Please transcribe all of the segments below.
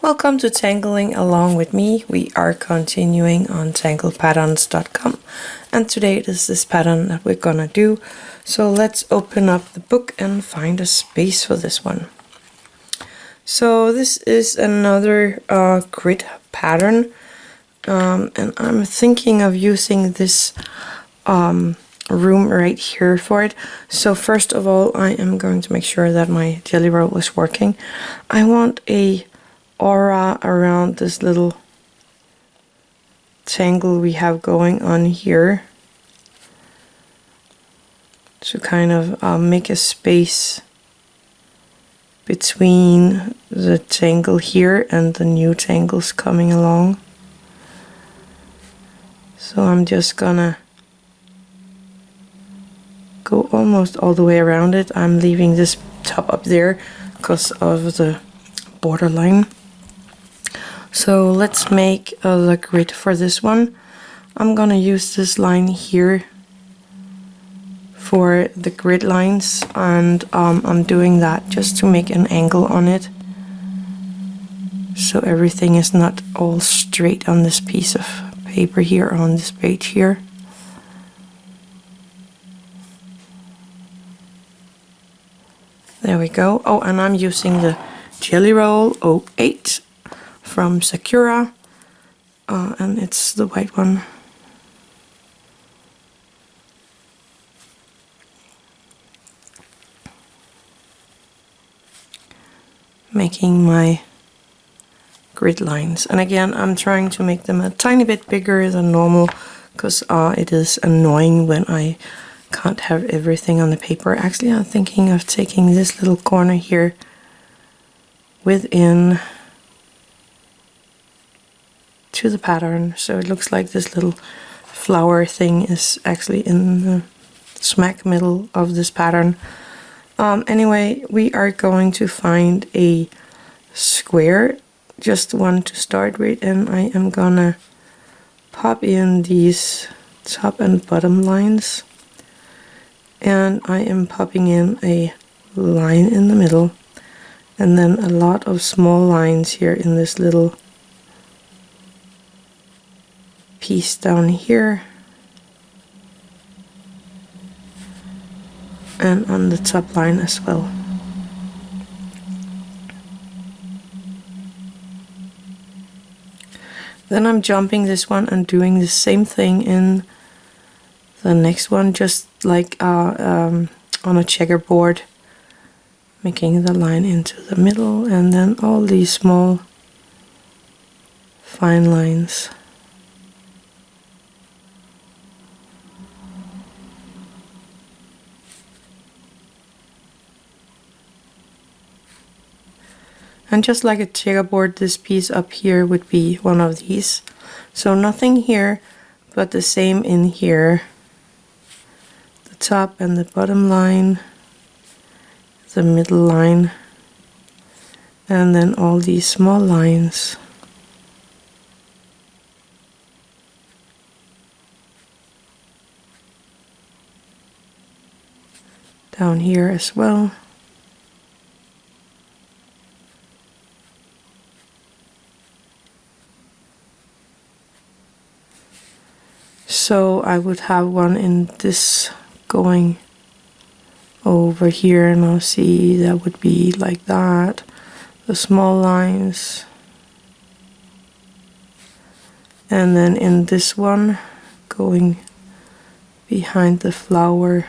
Welcome to Tangling along with me. We are continuing on tanglepatterns.com, and today it is this pattern that we're gonna do. So let's open up the book and find a space for this one. So this is another grid pattern, and I'm thinking of using this room right here for it. So first of all, I am going to make sure that my jelly roll is working. I want a aura around this little tangle we have going on here to kind of make a space between the tangle here and the new tangles coming along. So I'm just gonna go almost all the way around it. I'm leaving this top up there because of the borderline. So let's make the grid for this one. I'm gonna use this line here for the grid lines, and I'm doing that just to make an angle on it, so everything is not all straight on this piece of paper here, on this page here. There we go. Oh, and I'm using the Jelly Roll 08 from Sakura, and it's the white one. Making my grid lines, and again I'm trying to make them a tiny bit bigger than normal because it is annoying when I can't have everything on the paper. Actually, I'm thinking of taking this little corner here within to the pattern, so it looks like this little flower thing is actually in the smack middle of this pattern. Anyway, we are going to find a square, just one to start with, and I am gonna pop in these top and bottom lines, and I am popping in a line in the middle, and then a lot of small lines here in this little piece down here, and on the top line as well. Then I'm jumping this one and doing the same thing in the next one, just like on a checkerboard, making the line into the middle, and then all these small fine lines. And just like a checkerboard, this piece up here would be one of these. So nothing here, but the same in here. The top and the bottom line, the middle line, and then all these small lines. Down here as well. So I would have one in this going over here, and I'll see that would be like that. The small lines. And then in this one going behind the flower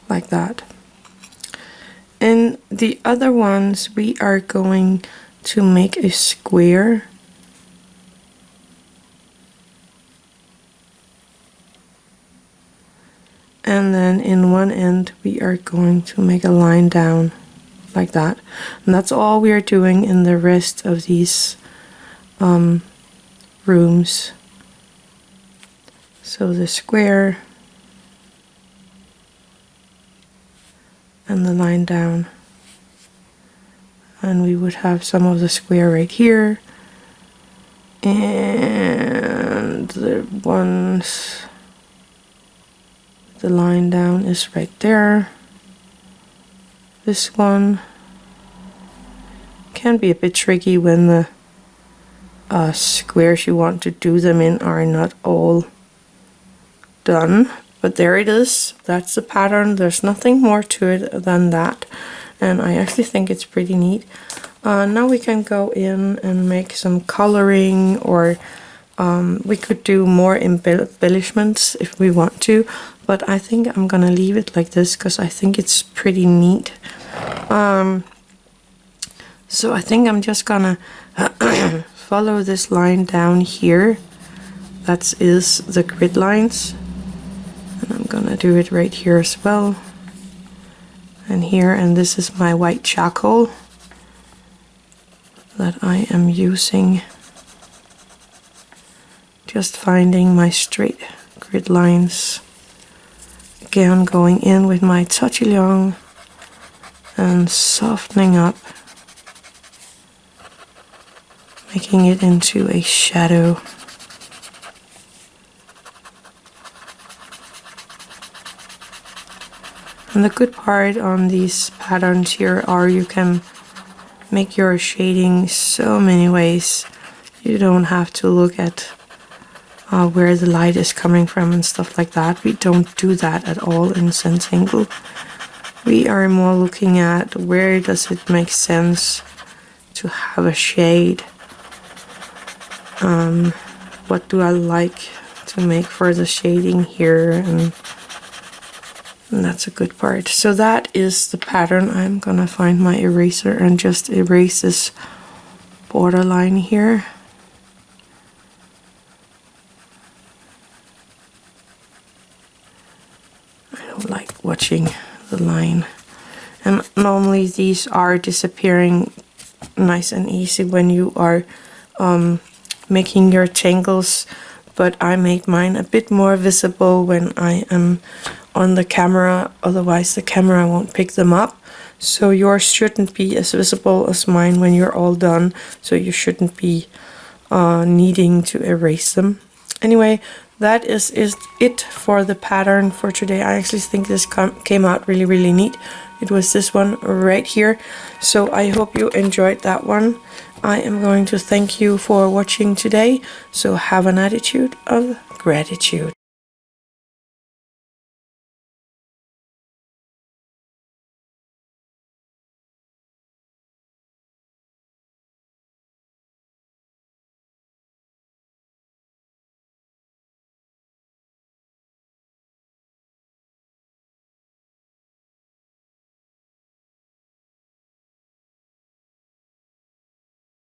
like that. In the other ones we are going to make a square. And then in one end we are going to make a line down like that. And that's all we are doing in the rest of these rooms. So the square and the line down. And we would have some of the square right here. And the ones, the line down is right there. This one can be a bit tricky when the squares you want to do them in are not all done. But there it is. That's the pattern. There's nothing more to it than that. And I actually think it's pretty neat. Now we can go in and make some coloring, or we could do more embellishments if we want to. But I think I'm gonna leave it like this because I think it's pretty neat. So I think I'm just gonna follow this line down here. That is the grid lines. And I'm gonna do it right here as well. And here, and this is my white charcoal that I am using. Just finding my straight grid lines. Again, going in with my Tortillion and softening up, making it into a shadow. And the good part on these patterns here are you can make your shading so many ways. You don't have to look at where the light is coming from and stuff like that. We don't do that at all in Zentangle. We are more looking at where does it make sense to have a shade. What do I like to make for the shading here, and that's a good part. So that is the pattern. I'm gonna find my eraser and just erase this borderline here. I don't like watching the line. And normally these are disappearing nice and easy when you are making your tangles, but I make mine a bit more visible when I am on the camera, otherwise the camera won't pick them up. So yours shouldn't be as visible as mine when you're all done, so you shouldn't be needing to erase them. Anyway, that is it for the pattern for today. I actually think this came out really neat. It was this one right here. So I hope you enjoyed that one. I am going to thank you for watching today. So have an attitude of gratitude.